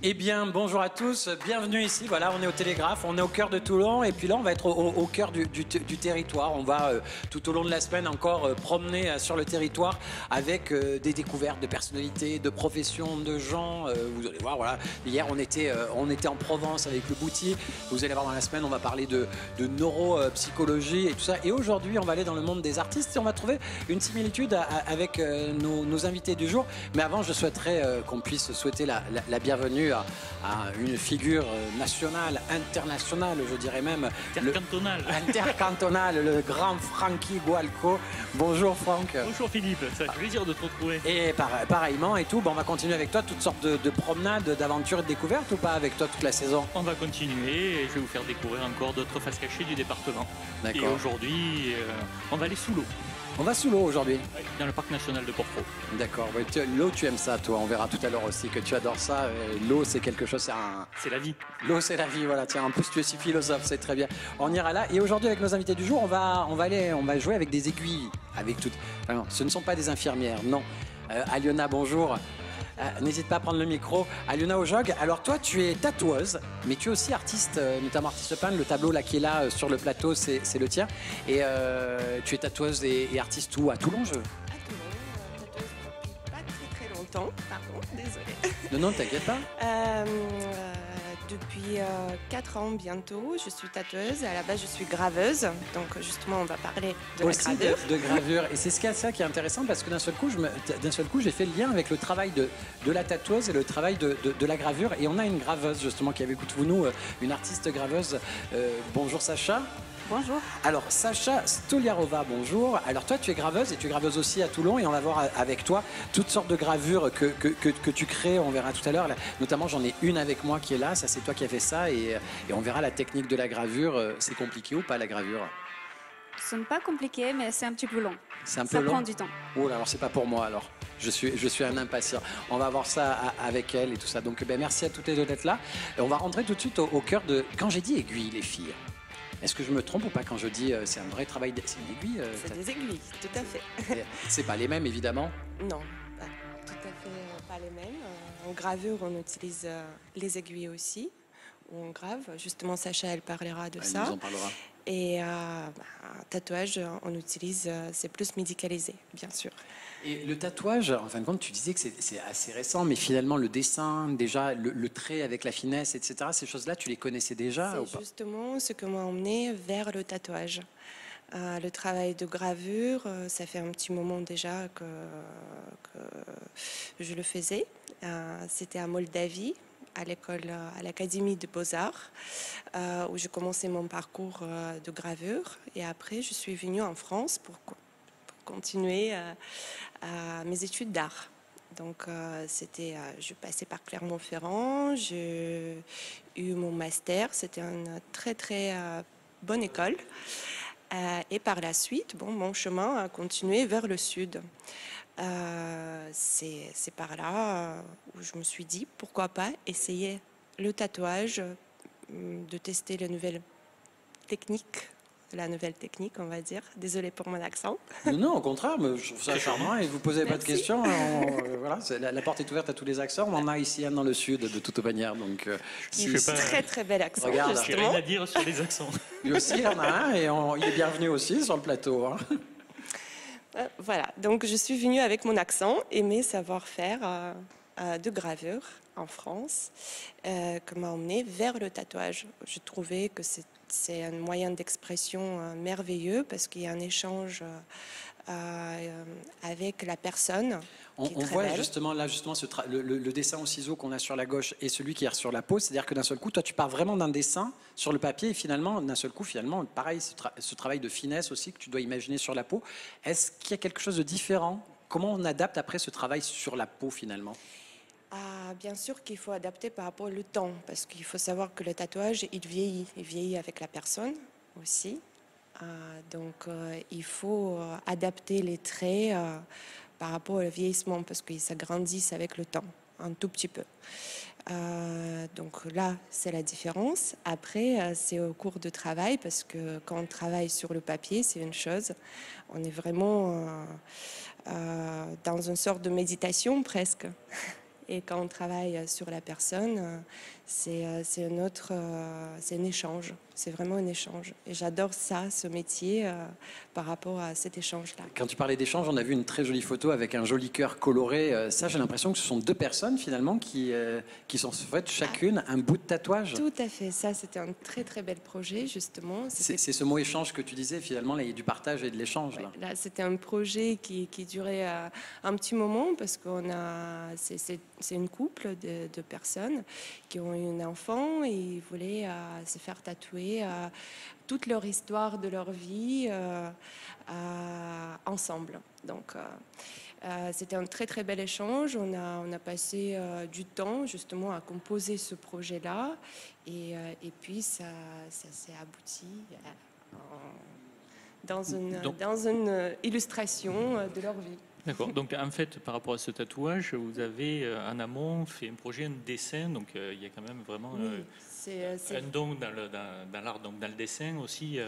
Eh bien, bonjour à tous, bienvenue ici. Voilà, on est au Télégraphe, on est au cœur de Toulon et puis là, on va être au cœur du territoire. On va tout au long de la semaine encore promener sur le territoire avec des découvertes de personnalités, de professions, de gens. Vous allez voir, voilà, hier on était en Provence avec le Bouti. Vous allez voir dans la semaine, on va parler de neuropsychologie et tout ça. Et aujourd'hui, on va aller dans le monde des artistes et on va trouver une similitude avec nos invités du jour. Mais avant, je souhaiterais qu'on puisse souhaiter la bienvenue à une figure nationale, internationale, je dirais même. Intercantonale, le grand Francky Gualco. Bonjour Franck. Bonjour Philippe, c'est un plaisir de te retrouver. Et pareillement et tout, bon, on va continuer avec toi toutes sortes de promenades, d'aventures et de découvertes ou pas avec toi toute la saison? On va continuer et je vais vous faire découvrir encore d'autres faces cachées du département. D'accord. Et aujourd'hui, on va aller sous l'eau. On va sous l'eau aujourd'hui. Dans le parc national de Porcro. D'accord. L'eau, tu aimes ça, toi. On verra tout à l'heure aussi que tu adores ça. L'eau, c'est quelque chose. C'est la vie. L'eau, c'est la vie. Voilà. Tiens, en plus, tu es si philosophe, c'est très bien. On ira là. Et aujourd'hui, avec nos invités du jour, on va jouer avec des aiguilles, avec toutes. Enfin, non, ce ne sont pas des infirmières, non. Aliona, bonjour. N'hésite pas à prendre le micro. Aliona Ojog, alors toi tu es tatoueuse, mais tu es aussi artiste, notamment artiste peintre. Le tableau là qui est là sur le plateau, c'est le tien. Et tu es tatoueuse et artiste où? À Toulon, je... À Toulon, tatoueuse depuis pas très longtemps. Pardon, désolée. Non, t'inquiète pas. Depuis 4 ans bientôt, je suis tatoueuse. À la base, je suis graveuse. Donc justement, on va parler de aussi la gravure. De gravure. Et c'est ça qui est intéressant parce que d'un seul coup, j'ai fait le lien avec le travail de la tatoueuse et le travail de la gravure. Et on a une graveuse justement qui est avec nous, une artiste graveuse. Bonjour Sacha. Bonjour. Alors Sacha Stoliarova, bonjour. Alors toi tu es graveuse et tu es graveuse aussi à Toulon et on va voir avec toi toutes sortes de gravures que tu crées, on verra tout à l'heure. Notamment j'en ai une avec moi qui est là, ça c'est toi qui as fait ça et on verra la technique de la gravure. C'est compliqué ou pas la gravure? Ce n'est pas compliqué mais c'est un petit peu long. C'est un peu long. Ça prend du temps. Oh là, alors c'est pas pour moi alors. Je suis un impatient. On va voir ça avec elle et tout ça. Donc merci à toutes les deux d'être là. On va rentrer tout de suite au cœur de... Quand j'ai dit aiguille les filles, est-ce que je me trompe ou pas quand je dis c'est un vrai travail, c'est une aiguille C'est des aiguilles, tout à fait. C'est pas les mêmes évidemment. Non, pas tout à fait pas les mêmes. En gravure, on utilise les aiguilles aussi, où on grave. Justement, Sacha, elle parlera de ça. Elle nous en parlera. Et tatouage, on utilise, c'est plus médicalisé, bien sûr. Et le tatouage, en fin de compte, tu disais que c'est assez récent, mais finalement le dessin, déjà le trait avec la finesse, etc., ces choses-là, tu les connaissais déjà ou C'est pas? justement ce que m'a emmené vers le tatouage. Le travail de gravure, ça fait un petit moment déjà que je le faisais. C'était à Moldavie, à l'école, à l'Académie de Beaux-Arts, où j'ai commencé mon parcours de gravure. Et après, je suis venue en France pour continuer mes études d'art. Donc, je passais par Clermont-Ferrand, j'ai eu mon master, c'était une très bonne école. Et par la suite, mon chemin a continué vers le sud. C'est par là où je me suis dit, pourquoi pas essayer le tatouage, de tester la nouvelle technique, on va dire. Désolée pour mon accent. Non, au contraire, mais je trouve ça charmant et vous posez pas de questions. Voilà, la porte est ouverte à tous les accents. On en a ici un dans le sud de toute manière. Donc, Très bel accent. Regarde, J'ai rien à dire sur les accents. Lui aussi, il en a un et il est bienvenu aussi sur le plateau. Hein. Voilà, donc je suis venue avec mon accent et mes savoir-faire de gravure en France, qui m'a emmenée vers le tatouage. Je trouvais que c'est un moyen d'expression merveilleux parce qu'il y a un échange avec la personne. On voit justement là le dessin au ciseau qu'on a sur la gauche et celui qui est sur la peau, c'est-à-dire que d'un seul coup, toi tu pars vraiment d'un dessin sur le papier et finalement, d'un seul coup, pareil, ce travail de finesse aussi que tu dois imaginer sur la peau. Est-ce qu'il y a quelque chose de différent? Comment on adapte après ce travail sur la peau finalement? Bien sûr qu'il faut adapter par rapport au temps, parce qu'il faut savoir que le tatouage, il vieillit avec la personne aussi. Donc il faut adapter les traits par rapport au vieillissement, parce qu'ils s'agrandissent avec le temps, un tout petit peu. Donc là, c'est la différence. Après, c'est au cours de travail, parce que quand on travaille sur le papier, c'est une chose. On est vraiment dans une sorte de méditation presque. Et quand on travaille sur la personne, c'est un échange. C'est vraiment un échange. Et j'adore ça, ce métier, par rapport à cet échange-là. Quand tu parlais d'échange, on a vu une très jolie photo avec un joli cœur coloré. Ça, j'ai l'impression que ce sont deux personnes finalement qui sont faites chacune un bout de tatouage. Tout à fait. Ça, c'était un très très bel projet, justement. C'est ce mot échange que tu disais finalement, il y a du partage et de l'échange. Ouais, là, c'était un projet qui durait un petit moment parce c'est une couple de personnes qui ont eu un enfant et ils voulaient se faire tatouer toute leur histoire de leur vie ensemble. Donc, c'était un très très bel échange. On a passé du temps justement à composer ce projet-là et puis ça s'est abouti dans une illustration de leur vie. D'accord. Donc en fait, par rapport à ce tatouage, vous avez en amont fait un projet, un dessin. Donc il y a quand même vraiment un don dans l'art, donc dans le dessin aussi.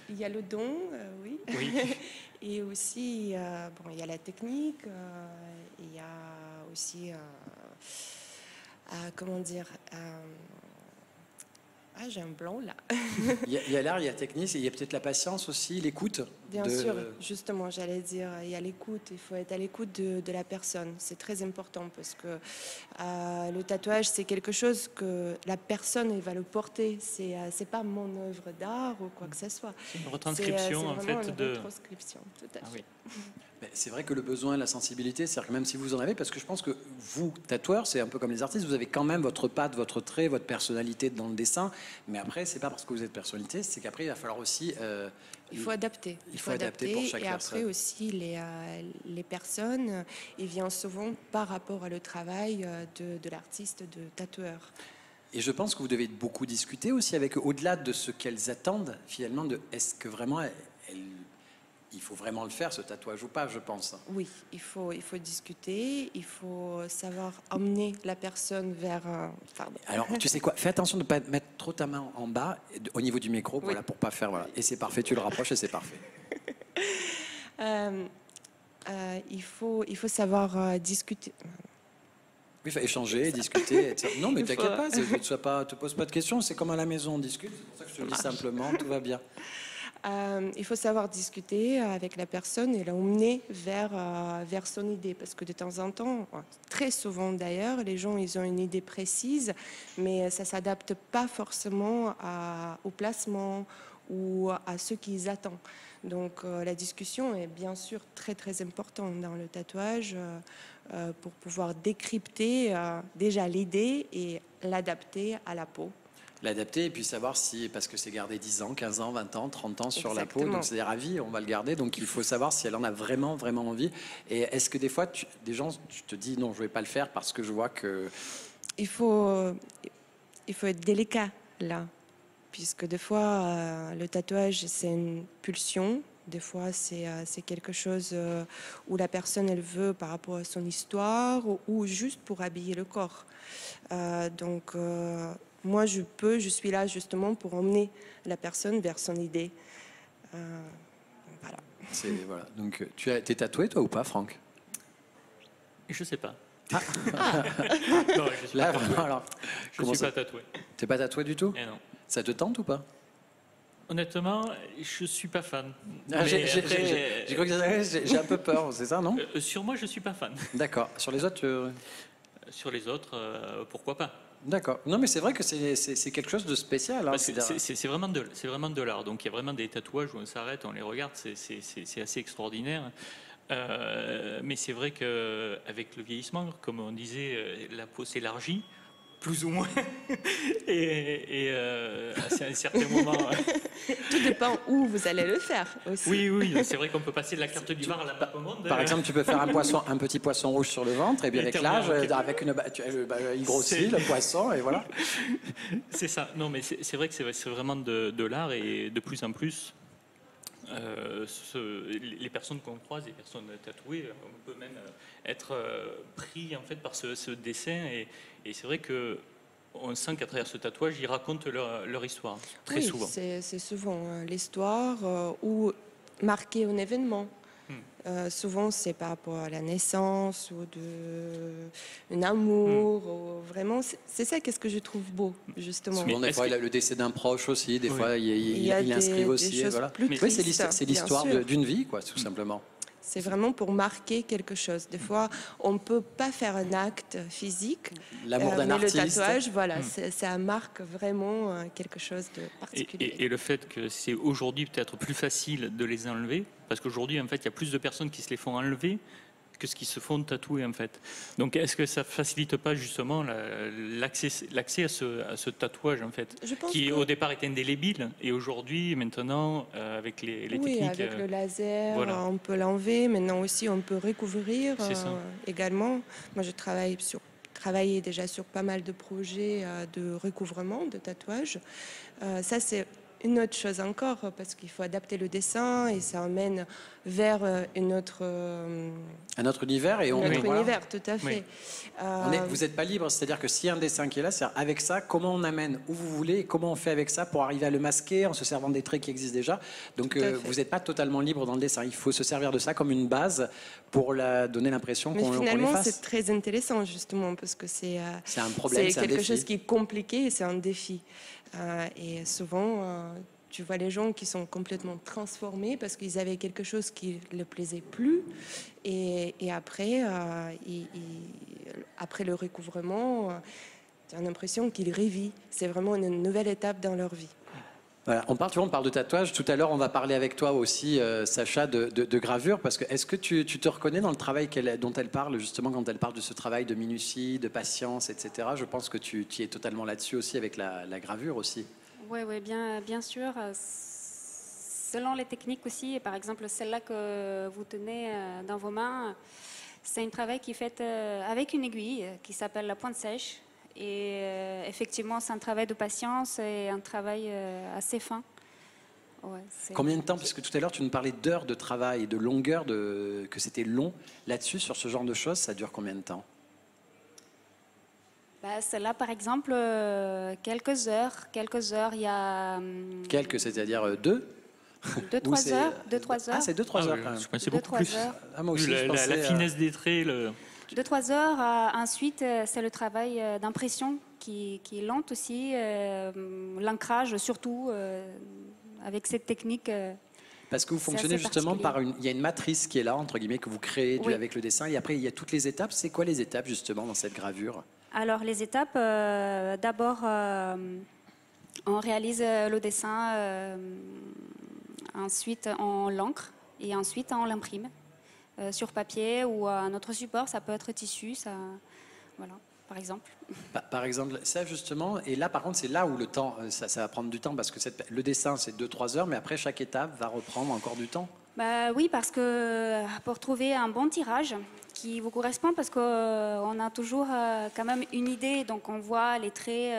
Il y a le don, oui. Oui. Et aussi, il y a la technique. Il y a aussi, comment dire. J'ai un blanc là. Il y a l'art, il y a la technique, et il y a peut-être la patience aussi, l'écoute. Bien sûr, justement, j'allais dire, il y a l'écoute, il faut être à l'écoute de la personne. C'est très important parce que le tatouage, c'est quelque chose que la personne elle va le porter. C'est pas mon œuvre d'art ou quoi que ce soit. C'est une retranscription en fait une de. retranscription, tout à fait. Ah oui. C'est vrai que le besoin, la sensibilité, c'est-à-dire que même si vous en avez, parce que je pense que vous, tatoueurs, c'est un peu comme les artistes, vous avez quand même votre patte, votre trait, votre personnalité dans le dessin, mais après, c'est pas parce que vous êtes personnalité, c'est qu'après, il va falloir aussi... il faut adapter. Il faut adapter pour chaque personne. Et après aussi, les personnes, ils viennent souvent par rapport à le travail de l'artiste, de tatoueur. Et je pense que vous devez beaucoup discuter aussi avec eux, au-delà de ce qu'elles attendent, finalement, de est-ce que vraiment il faut vraiment le faire, ce tatouage ou pas, je pense. Oui, il faut discuter, il faut savoir emmener la personne vers... Alors, tu sais quoi, fais attention de ne pas mettre trop ta main en bas, au niveau du micro, voilà, pour pas faire... Voilà. Et c'est parfait, tu le rapproches et c'est parfait. Il faut savoir discuter. Oui, il faut échanger, discuter, etc. Non, mais t'inquiète pas, te pose pas de questions, c'est comme à la maison, on discute, c'est pour ça que je te le dis simplement, tout va bien. Il faut savoir discuter avec la personne et l'emmener vers son idée. Parce que de temps en temps, très souvent d'ailleurs, les gens ils ont une idée précise, mais ça ne s'adapte pas forcément au placement ou à ce qu'ils attendent. Donc la discussion est bien sûr très très importante dans le tatouage pour pouvoir décrypter déjà l'idée et l'adapter à la peau. L'adapter et puis savoir si, parce que c'est gardé 10 ans, 15 ans, 20 ans, 30 ans sur Exactement. la peau, donc c'est à vie, on va le garder, donc il faut savoir si elle en a vraiment, vraiment envie. Et est-ce que des fois, des gens, tu te dis non, je ne vais pas le faire parce que je vois que... Il faut être délicat là, puisque des fois, le tatouage, c'est une pulsion. Des fois, c'est quelque chose où la personne, elle veut par rapport à son histoire ou juste pour habiller le corps. Moi, je suis là justement pour emmener la personne vers son idée. Voilà. Voilà. Donc, t'es tatoué, toi, ou pas, Franck? Je sais pas. Ah. Non, je suis Là, pas tatoué. vraiment, alors, Je suis pas tatoué. T'es pas tatoué du tout? Eh non. Ça te tente ou pas? Honnêtement, je suis pas fan. J'ai cru que j'ai un peu peur, c'est ça, non? Sur moi, je suis pas fan. D'accord. Sur les autres, Sur les autres, pourquoi pas? D'accord. Non, mais c'est vrai que c'est quelque chose de spécial. Hein, parce que c'est vraiment de l'art. Donc il y a vraiment des tatouages où on s'arrête, on les regarde, c'est assez extraordinaire. Mais c'est vrai qu'avec le vieillissement, comme on disait, la peau s'élargit, plus ou moins. et à un certain moment... Tout dépend où vous allez le faire aussi. Oui, c'est vrai qu'on peut passer de la carte du bar à la map au monde. Par exemple, tu peux faire un petit poisson rouge sur le ventre, et bien avec l'âge, avec il grossit le poisson, et voilà. C'est ça. Non, mais c'est vrai que c'est vraiment de l'art, et de plus en plus, les personnes qu'on croise, les personnes tatouées, on peut même être pris en fait par ce dessin, et c'est vrai que on sent qu'à travers ce tatouage, ils racontent leur histoire, très souvent. C'est souvent l'histoire ou marquer un événement. Souvent, c'est par rapport à la naissance ou un amour. Ou vraiment, c'est ça qu'est-ce que je trouve beau, justement. Souvent, des fois, il y a le décès d'un proche aussi. Des fois, il inscrive aussi. Des choses Voilà. plus Oui, tristes, c'est l'histoire bien sûr. d'une vie, quoi, tout simplement. C'est vraiment pour marquer quelque chose. Des fois, on ne peut pas faire un acte physique. L'amour d'un mais artiste. le tatouage, voilà, ça marque vraiment quelque chose de particulier. Et le fait que c'est aujourd'hui peut-être plus facile de les enlever, parce qu'aujourd'hui, en fait, il y a plus de personnes qui se les font enlever que ce qui se font tatouer, en fait. Donc, est-ce que ça facilite pas justement l'accès à ce tatouage, en fait, Je pense qui que- au départ était indélébile, et aujourd'hui, maintenant, avec les Oui, techniques... avec le laser, voilà. on peut l'enlever. Maintenant aussi, on peut recouvrir C'est ça. également. Moi, je travaillais déjà sur pas mal de projets de recouvrement, de tatouage. Ça, c'est une autre chose encore, parce qu'il faut adapter le dessin et ça emmène vers un autre univers et notre voilà. univers, tout à fait. Oui. Vous n'êtes pas libre, c'est-à-dire que s'il y a un dessin qui est là, c'est avec ça, comment on amène où vous voulez, et comment on fait avec ça pour arriver à le masquer en se servant des traits qui existent déjà. Donc Tout à fait. vous n'êtes pas totalement libre dans le dessin. Il faut se servir de ça comme une base pour donner l'impression Mais qu'on finalement, l'efface. c'est très intéressant, justement, parce que c'est un problème, c'est un quelque défi. chose qui est compliqué et c'est un défi. Et souvent, tu vois les gens qui sont complètement transformés parce qu'ils avaient quelque chose qui ne leur plaisait plus. Et après, après le recouvrement, tu as l'impression qu'ils revivent. C'est vraiment une nouvelle étape dans leur vie. Voilà, on parle de tatouage. Tout à l'heure, on va parler avec toi aussi, Sacha, de gravure, parce que est-ce que tu te reconnais dans le travail dont elle parle, justement, quand elle parle de ce travail de minutie, de patience, etc. Je pense que tu es totalement là-dessus aussi avec la gravure aussi. Oui, bien sûr. Selon les techniques aussi, et par exemple celle-là que vous tenez dans vos mains, c'est un travail qui est fait avec une aiguille qui s'appelle la pointe sèche. Et effectivement, c'est un travail de patience et un travail assez fin. Ouais, Combien de temps, parce que tout à l'heure tu nous parlais d'heures de travail et de longueur, que c'était long là-dessus, sur ce genre de choses, ça dure combien de temps? Celle-là, par exemple, quelques heures. Il y a Quelques, c'est-à-dire deux? 2-3 heures. 2-3 heures. Ah, c'est 2-3 heures oui, quand même. je pensais beaucoup plus. Ah, moi aussi, Vu je la pensais, finesse des traits, 2-3 heures. Ensuite, c'est le travail d'impression qui est lent aussi. L'ancrage, surtout, avec cette technique. Parce que vous c'est fonctionnez assez justement particulier. il y a une matrice qui est là, entre guillemets, que vous créez Oui. avec le dessin, et après il y a toutes les étapes. C'est quoi les étapes justement dans cette gravure? Alors, les étapes, d'abord, on réalise le dessin, ensuite on l'encre et ensuite on l'imprime sur papier ou un autre support. Ça peut être tissu, voilà, par exemple. Par exemple, ça justement, et là par contre c'est là où le temps, ça va prendre du temps, parce que le dessin c'est 2-3 heures, mais après chaque étape va reprendre encore du temps. Oui, parce que pour trouver un bon tirage qui vous correspond, parce qu'on a toujours quand même une idée, donc on voit les traits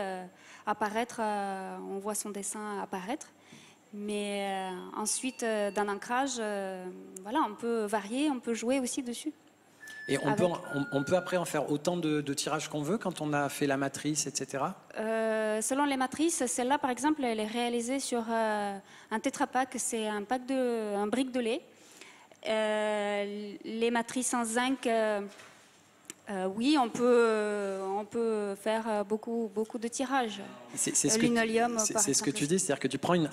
apparaître, on voit son dessin apparaître, mais ensuite dans l'ancrage, voilà, on peut varier, on peut jouer aussi dessus. Et on peut après en faire autant de tirages qu'on veut quand on a fait la matrice, etc. Selon les matrices, celle-là par exemple, elle est réalisée sur un Tetra Pak, c'est un brick de lait. Les matrices en zinc, oui, on peut faire beaucoup de tirages. C'est ce Linoléum, que, par c'est ce que exemple. tu dis, c'est-à-dire que tu prends une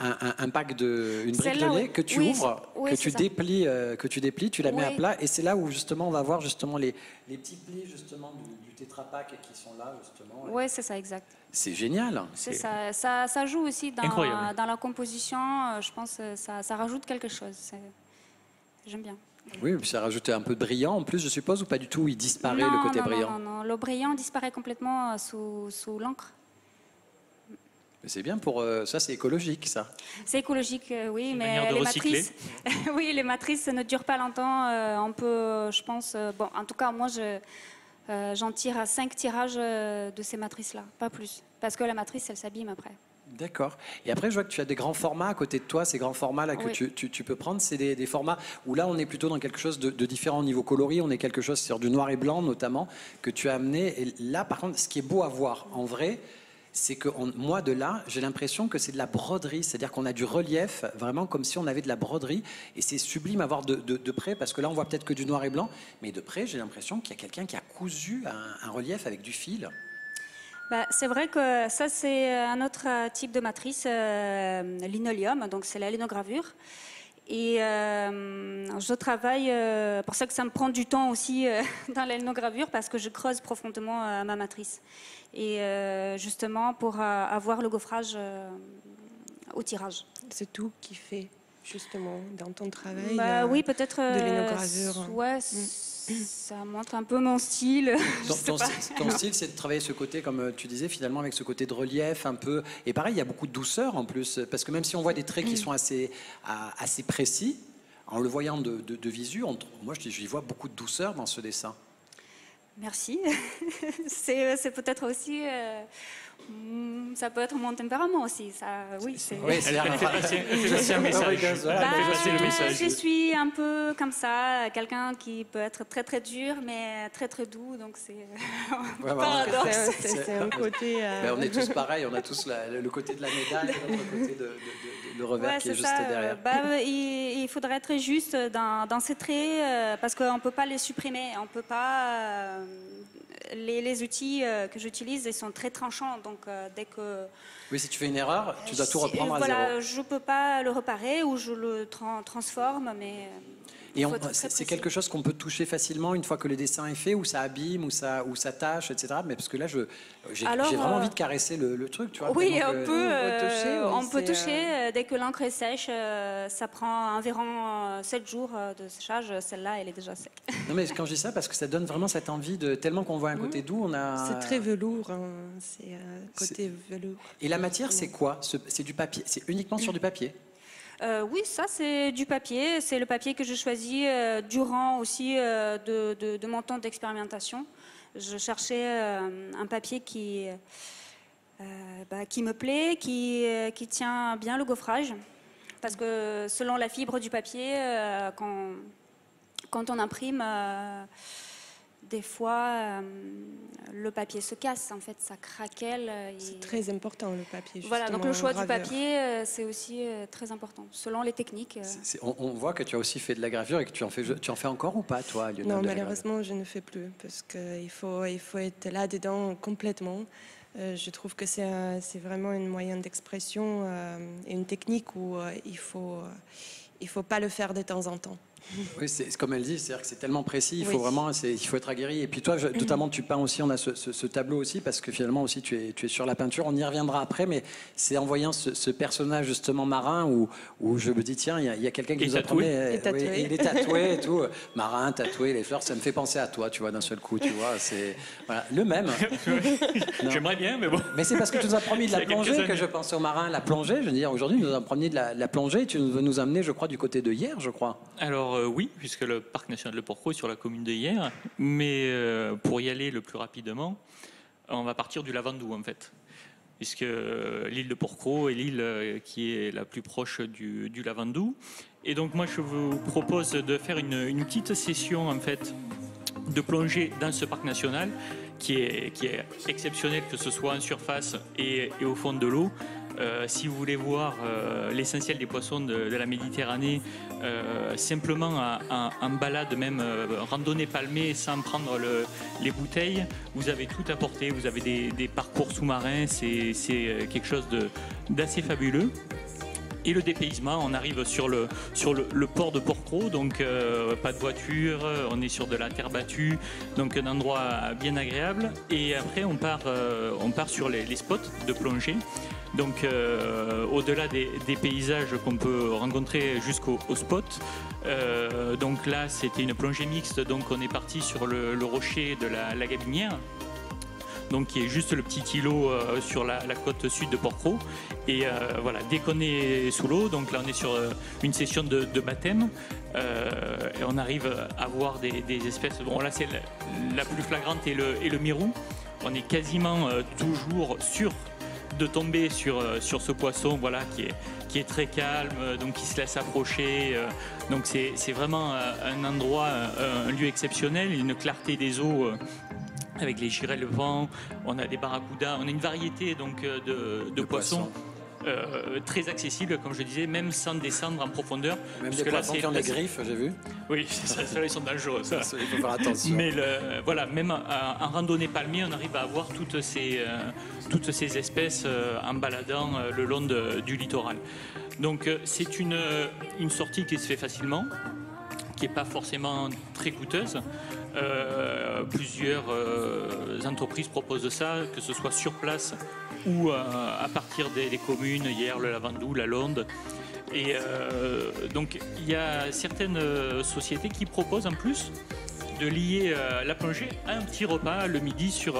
brique de Celle-là, lait oui. que tu Oui, ouvres, oui, que c'est tu ça. déplies, tu la mets à Oui. plat, et c'est là où justement on va voir justement les petits plis justement du Tetra Pak qui sont là justement. Oui, c'est ça, exact. C'est génial. C'est ça. Ça joue aussi Incroyable. dans la composition. Je pense que ça rajoute quelque chose. J'aime bien. Oui, puis ça rajoute un peu de brillant en plus, je suppose, ou pas du tout, il disparaît le côté brillant. Non, le brillant disparaît complètement sous l'encre. Mais c'est bien pour ça, c'est écologique ça. C'est écologique, oui, une mais manière de les recycler. matrices, oui, les matrices ne durent pas longtemps. On peut, je pense, bon, en tout cas, moi, j'en tire à 5 tirages de ces matrices-là, pas plus, parce que la matrice, elle s'abîme après. D'accord. Et après, je vois que tu as des grands formats à côté de toi. Ces grands formats là que Oui. tu peux prendre, c'est des formats où là, on est plutôt dans quelque chose de différent au niveau coloris. On est quelque chose sur du noir et blanc notamment que tu as amené. Et là, par contre, ce qui est beau à voir en vrai, c'est que moi, de là, j'ai l'impression que c'est de la broderie. C'est-à-dire qu'on a du relief, vraiment comme si on avait de la broderie. Et c'est sublime à voir de près, parce que là, on voit peut-être que du noir et blanc. Mais de près, j'ai l'impression qu'il y a quelqu'un qui a cousu un relief avec du fil. C'est vrai que ça, c'est un autre type de matrice, linoléum, donc c'est la linogravure. Et je travaille, pour ça que ça me prend du temps aussi dans la linogravure, parce que je creuse profondément ma matrice. Et justement pour avoir le gaufrage au tirage. C'est tout qui fait justement dans ton travail. Oui, peut-être. De linogravure. Ouais, ça montre un peu mon style. Ton style, c'est de travailler ce côté, comme tu disais, finalement, avec ce côté de relief un peu. Et pareil, il y a beaucoup de douceur en plus, parce que même si on voit des traits qui sont assez précis, en le voyant de visu, moi, j'y vois beaucoup de douceur dans ce dessin. Merci. C'est peut-être aussi. Ça peut être mon tempérament aussi. Oui, c'est. Oui, c'est un message. Je suis un peu comme ça, quelqu'un qui peut être très très dur, mais très très doux. Donc c'est paradoxe. C'est un côté. On est tous pareils. On a tous le côté de la médaille, et l'autre côté le revers qui est juste derrière. Il faudrait être juste dans ces traits parce qu'on ne peut pas les supprimer. On peut pas. Les outils que j'utilise, ils sont très tranchants, donc dès que... Oui, si tu fais une erreur, tu dois tout reprendre à zéro. Je ne peux pas le réparer ou je le transforme, mais... Et c'est quelque chose qu'on peut toucher facilement une fois que le dessin est fait, ou ça abîme, ou ça tâche, etc. Mais parce que là, j'ai vraiment envie de caresser le truc, tu vois. Oui, on peut toucher. Dès que l'encre est sèche, ça prend environ 7 jours de séchage. Celle-là, elle est déjà sec. Non, mais quand je dis ça, parce que ça donne vraiment cette envie de... Tellement qu'on voit un côté doux, on a... C'est très velours, hein. C'est côté velours. Et la matière, c'est quoi? C'est du papier? C'est uniquement sur du papier? Oui, ça c'est du papier. C'est le papier que j'ai choisi durant aussi de mon temps d'expérimentation. Je cherchais un papier qui me plaît, qui tient bien le gaufrage. Parce que selon la fibre du papier, quand on imprime, des fois, le papier se casse, en fait, ça craquelle. C'est très important, le papier, justement. Voilà, donc le choix du papier, c'est aussi très important, selon les techniques. On voit que tu as aussi fait de la gravure et que tu en fais encore ou pas, toi, Lionel? Non, malheureusement, je ne fais plus, parce qu'il faut être là-dedans complètement. Je trouve que c'est vraiment un moyen d'expression et une technique où il faut pas le faire de temps en temps. Oui, c'est comme elle dit, c'est-à-dire que c'est tellement précis, il faut vraiment, il faut être aguerri. Et puis toi, notamment, tu peins aussi, on a ce tableau aussi, parce que finalement aussi, tu es sur la peinture. On y reviendra après, mais c'est en voyant ce personnage justement marin où je me dis, tiens, il y a quelqu'un qui nous a promené. Il est tatoué et tout. Marin, tatoué, les fleurs, ça me fait penser à toi, tu vois, d'un seul coup, tu vois. C'est le même. J'aimerais bien, mais bon. Mais c'est parce que tu nous as promis de la plongée que je pensais au marin, la plongée. Je veux dire, aujourd'hui, nous avons promis de la plongée et tu veux nous amener, je crois, du côté de Hyères, je crois. Alors, oui, puisque le parc national de Porquerolles est sur la commune de Hyères, mais pour y aller le plus rapidement, on va partir du Lavandou en fait, puisque l'île de Porquerolles est l'île qui est la plus proche du Lavandou. Et donc moi je vous propose de faire une petite session en fait de plongée dans ce parc national qui est exceptionnel, que ce soit en surface et au fond de l'eau. Si vous voulez voir l'essentiel des poissons de la Méditerranée, simplement en balade, même randonnée palmée sans prendre les bouteilles, vous avez tout à portée. Vous avez des parcours sous-marins, c'est quelque chose d'assez fabuleux. Et le dépaysement, on arrive sur le port de Porquerolles, donc pas de voiture, on est sur de la terre battue, donc un endroit bien agréable. Et après, on part sur les spots de plongée. Donc au-delà des paysages qu'on peut rencontrer jusqu'au spot, donc là c'était une plongée mixte, donc on est parti sur le rocher de la Gabinière, donc qui est juste le petit îlot sur la côte sud de Porquerolles. Et voilà, dès qu'on est sous l'eau, donc là on est sur une session de baptême, et on arrive à voir des espèces. Bon là c'est la plus flagrante et le mirou. On est quasiment toujours sûr de tomber sur ce poisson, voilà, qui est très calme, donc qui se laisse approcher. Donc c'est vraiment un endroit, un lieu exceptionnel, une clarté des eaux avec les girelles de vent, on a des barracudas, on a une variété donc de poissons. Très accessible, comme je disais, même sans descendre en profondeur. Même des poissons qui ont des griffes, j'ai vu. Oui, ceux-là, ils sont dangereux. Ça. Il faut faire attention. Mais voilà, même en randonnée palmier, on arrive à avoir toutes ces espèces en baladant le long du littoral. Donc c'est une sortie qui se fait facilement, qui n'est pas forcément très coûteuse. Plusieurs entreprises proposent ça, que ce soit sur place ou à partir des communes, hier le Lavandou, la Londe. Et donc il y a certaines sociétés qui proposent en plus de lier la plongée à un petit repas le midi sur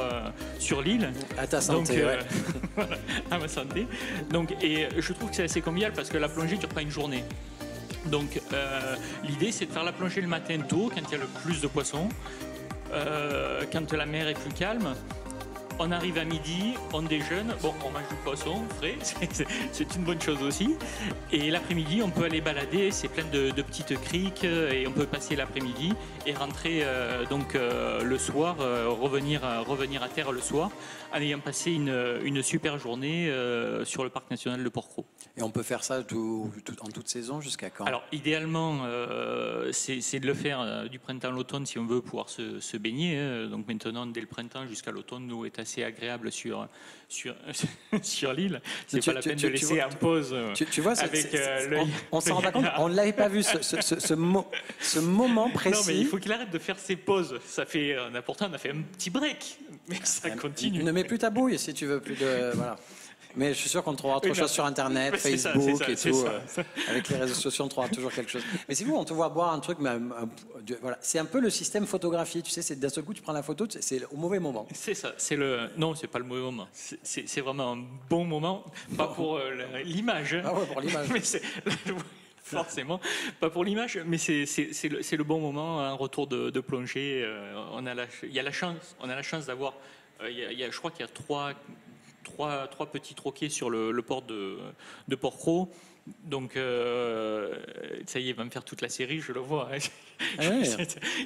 l'île. À ta santé, donc, ouais. Voilà, à ma santé. Donc, et je trouve que c'est assez convivial parce que la plongée ne dure pas une journée. Donc l'idée c'est de faire la plongée le matin tôt quand il y a le plus de poissons, quand la mer est plus calme. On arrive à midi, on déjeune, bon, on mange du poisson frais, c'est une bonne chose aussi. Et l'après-midi, on peut aller balader, c'est plein de petites criques et on peut passer l'après-midi et rentrer le soir, revenir à terre le soir en ayant passé une super journée sur le parc national de Port-Cros. Et on peut faire ça en toute saison jusqu'à quand? Alors idéalement, c'est de le faire du printemps à l'automne si on veut pouvoir se baigner. Donc maintenant, dès le printemps jusqu'à l'automne, l'eau est assez agréable sur l'île. C'est pas la peine de laisser en pause. Tu vois, avec on s'en rend pas compte. On ne l'avait pas vu ce moment précis. Non, mais il faut qu'il arrête de faire ses pauses. Pourtant, on a fait un petit break, mais ça continue. Ne mets plus ta bouille si tu veux plus de voilà. Mais je suis sûr qu'on trouvera autre chose sur Internet, Facebook et tout. Avec les réseaux sociaux, on trouvera toujours quelque chose. Mais c'est vous, on te voit boire un truc, voilà. C'est un peu le système photographie, tu sais, c'est d'un seul coup, tu prends la photo, c'est au mauvais moment. C'est ça, non, c'est pas le mauvais moment. C'est vraiment un bon moment, pas pour l'image. Ah ouais, pour l'image. Mais forcément, pas pour l'image, mais c'est le bon moment, un retour de plongée. On a la chance d'avoir, je crois qu'il y a trois petits troquets sur le port de Port-Cros. Donc, ça y est, il va me faire toute la série, je le vois. Hein. Ah ouais.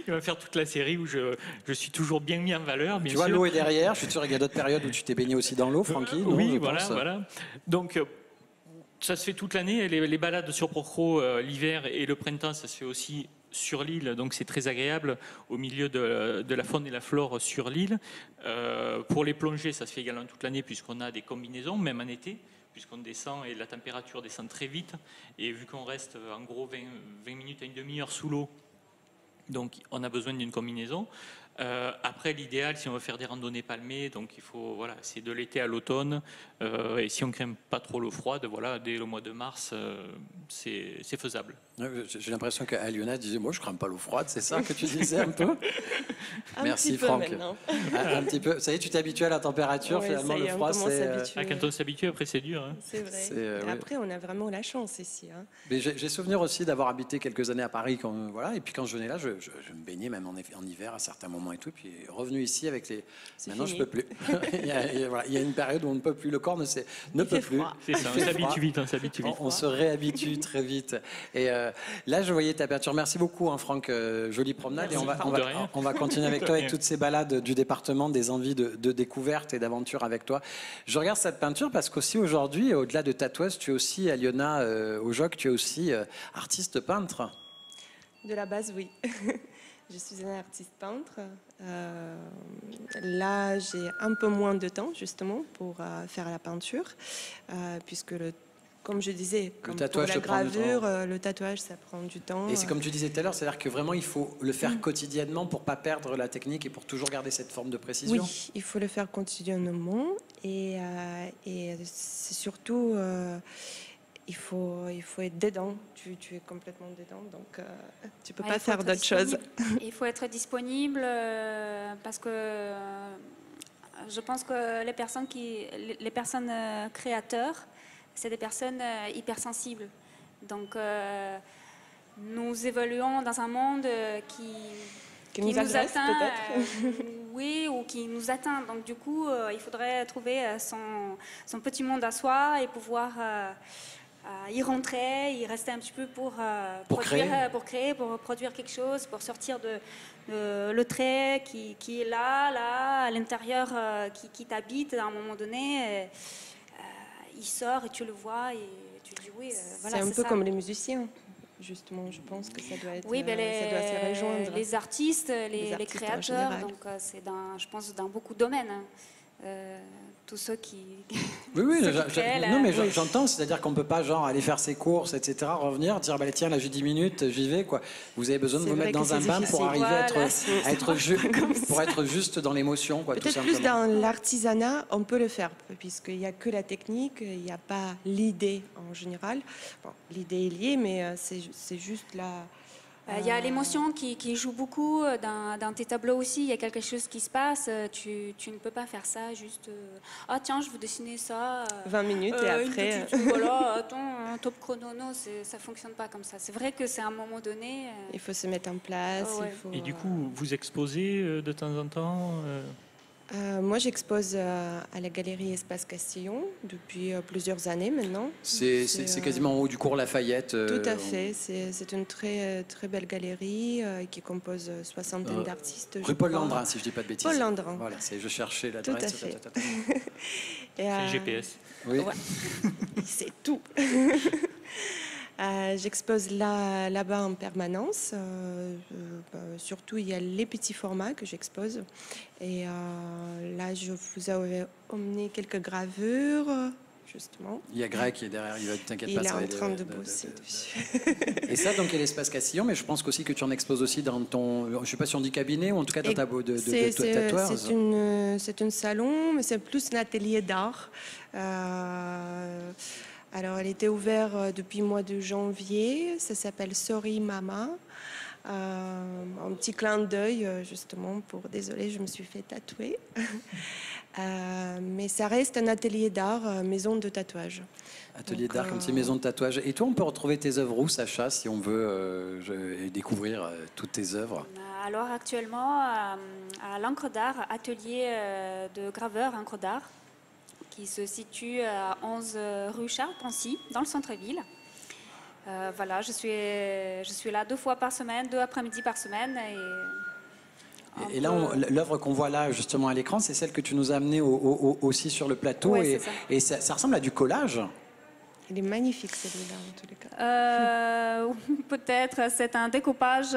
Il va me faire toute la série où je suis toujours bien mis en valeur. Tu vois, l'eau est derrière. Je suis sûr qu'il y a d'autres périodes où tu t'es baigné aussi dans l'eau, Francky. Oui, voilà. Donc, ça se fait toute l'année. Les balades sur Port-Cros, l'hiver et le printemps, ça se fait aussi sur l'île, donc c'est très agréable au milieu de la faune et la flore sur l'île. Pour les plongées, ça se fait également toute l'année puisqu'on a des combinaisons, même en été, puisqu'on descend et la température descend très vite. Et vu qu'on reste en gros 20 minutes à une demi-heure sous l'eau, donc on a besoin d'une combinaison. Après, l'idéal, si on veut faire des randonnées palmées, donc il faut, voilà, c'est de l'été à l'automne. Et si on ne craint pas trop l'eau froide, voilà, dès le mois de mars, c'est faisable. J'ai l'impression qu'Aliona disait, moi, je ne crains pas l'eau froide, c'est ça que tu disais un peu? Merci, Franck. Un petit peu. Ça y est, tu t'es habitué à la température, finalement, le froid, c'est... Quand on s'habitue, après, c'est dur. Hein. C'est vrai. Après, on a vraiment la chance ici. Hein. Mais j'ai souvenir aussi d'avoir habité quelques années à Paris, et puis quand je venais là, je me baignais même en hiver à certains moments et tout, puis revenu ici avec les... Maintenant, je ne peux plus. il y a une période où on ne peut plus, le corps ne peut plus. C'est ça, on s'habitue vite. On se réhabitue très vite. Et là, je voyais ta peinture. Merci beaucoup, hein, Franck. Jolie promenade. Merci. Et on va continuer avec toi avec toutes ces balades du département, des envies de découverte et d'aventure avec toi. Je regarde cette peinture parce qu'aussi aujourd'hui, au-delà de tatoueuse, tu es aussi, Aliona Ojoc, tu es aussi artiste peintre. De la base, oui. Je suis un artiste peintre. Là, j'ai un peu moins de temps, justement, pour faire la peinture, puisque, comme je disais, comme pour la gravure, le tatouage, ça prend du temps. Et c'est comme tu disais tout à l'heure, c'est-à-dire que vraiment, il faut le faire quotidiennement pour ne pas perdre la technique et pour toujours garder cette forme de précision. Oui, il faut le faire quotidiennement. Et c'est surtout... il faut être dedans, tu es complètement dedans, donc tu peux pas faire d'autre chose. Il faut être disponible parce que je pense que les personnes créateurs, c'est des personnes hypersensibles. Donc nous évoluons dans un monde qui nous atteint, peut-être. Oui, ou qui nous atteint. Donc du coup, il faudrait trouver son petit monde à soi et pouvoir il rentrait, il restait un petit peu pour produire quelque chose, pour sortir le trait qui est là, à l'intérieur, qui t'habite à un moment donné. Il sort et tu le vois et tu dis oui, voilà, c'est un peu ça. comme les musiciens. Justement, je pense que ça doit être, oui, ça doit se rejoindre. les artistes, les créateurs, donc c'est je pense dans beaucoup de domaines. Tous ceux qui. Oui, non, mais j'entends, c'est-à-dire qu'on ne peut pas genre aller faire ses courses, etc., revenir, dire bah, tiens, là j'ai 10 minutes, j'y vais, quoi. Vous avez besoin de vous mettre dans un bain pour arriver pour être juste dans l'émotion, quoi. Peut-être plus dans l'artisanat, on peut le faire, puisqu'il n'y a que la technique, il n'y a pas l'idée en général. Bon, l'idée est liée, mais c'est juste la. Il y a l'émotion qui joue beaucoup dans tes tableaux aussi. Il y a quelque chose qui se passe. Tu ne peux pas faire ça juste. Ah tiens, je veux dessiner ça. 20 minutes et après. Voilà, attends, un top chrono, non, ça fonctionne pas comme ça. C'est vrai que c'est à un moment donné. Il faut se mettre en place. Ouais. Il faut, et du coup, vous exposez de temps en temps moi, j'expose à la galerie Espace Castillon depuis plusieurs années maintenant. C'est quasiment en haut du cours Lafayette. Tout à fait. C'est une très, très belle galerie qui compose soixantaine d'artistes. Rue Paul Landrin, si je ne dis pas de bêtises. Paul Landrin. Voilà, je cherchais l'adresse. Tout à fait. C'est le GPS. Oui. Ouais. C'est tout. J'expose là-bas en permanence. Surtout, il y a les petits formats que j'expose. Et là, je vous ai emmené quelques gravures, justement. Il y a Greg qui est derrière, t'inquiète pas. Il est en train de bosser dessus. Et ça, donc, il y a l'espace Castillon, mais je pense aussi que tu en exposes aussi dans ton... Je ne sais pas si on dit cabinet ou en tout cas dans ta boîte de tatoueur. C'est un salon, mais c'est plus un atelier d'art. Alors, elle était ouverte depuis le mois de janvier. Ça s'appelle Sorry Mama. Un petit clin d'œil, justement, pour... Désolée, je me suis fait tatouer. Mais ça reste un atelier d'art, maison de tatouage. Atelier d'art comme c'est maison de tatouage. Et toi, on peut retrouver tes œuvres où, Sacha, si on veut découvrir toutes tes œuvres? Alors, actuellement, à l'Encre d'Art, atelier de graveur Encre d'Art, qui se situe à 11 rue Charles-Poncy, dans le centre-ville. Voilà, je suis là 2 fois par semaine, 2 après-midi par semaine. Et là, l'œuvre qu'on voit là, justement, à l'écran, c'est celle que tu nous as amenée aussi sur le plateau. Ouais, et ça ressemble à du collage. Il est magnifique, celui-là, en tous les cas. Peut-être, c'est un découpage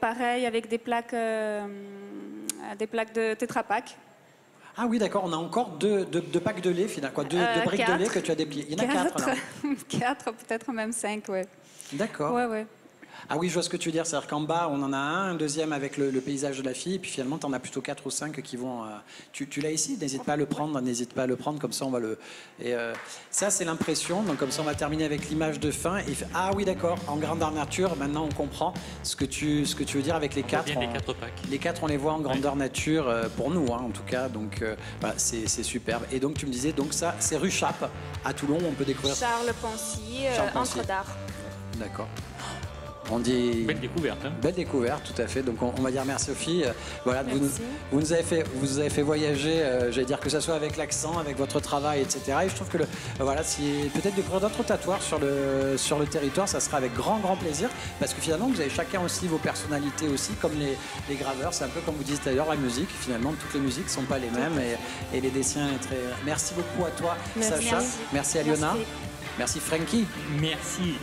pareil avec des plaques de Tetra Pak. Ah oui, d'accord, on a encore deux packs de lait, finalement, deux briques 4. De lait que tu as dépliées. Il y en a 4, là. 4, peut-être même 5, oui. D'accord. Ouais. Ah oui, je vois ce que tu veux dire. C'est-à-dire qu'en bas, on en a un deuxième avec le paysage de la fille, et puis finalement, tu en as plutôt 4 ou 5 qui vont... Tu l'as ici, n'hésite pas à le prendre, comme ça on va le... Et ça, c'est l'impression, donc comme ça on va terminer avec l'image de fin. Ah oui, d'accord, en grandeur nature, maintenant on comprend ce que tu veux dire avec les 4. Les 4 packs. Les 4, on les voit en grandeur nature, pour nous, en tout cas, donc voilà, c'est superbe. Et donc tu me disais, donc ça, c'est rue Chappe, à Toulon, on peut découvrir... Charles-Poncy, Encre d'Art. D'accord. On dit belle découverte. Hein. Belle découverte, tout à fait. Donc on va dire merci Sophie. Voilà, vous nous avez fait voyager. J'allais dire que ce soit avec l'accent, avec votre travail, etc. Et je trouve que voilà, si peut-être découvrir d'autres tatoueurs sur le territoire, ça sera avec grand plaisir, parce que finalement vous avez chacun aussi vos personnalités aussi, comme les graveurs. C'est un peu comme vous dites d'ailleurs la musique. Finalement, toutes les musiques sont pas les mêmes et les dessins est très. Merci beaucoup à toi, Sacha. Merci à Liona. Merci Frankie. Merci.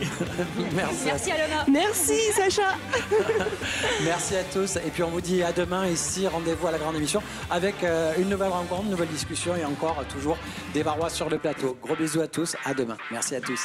Merci Alona. Merci Sacha. Merci à tous. Et puis on vous dit à demain ici. Rendez-vous à la grande émission avec une nouvelle rencontre, une nouvelle discussion et encore toujours des Varois sur le plateau. Gros bisous à tous. À demain. Merci à tous.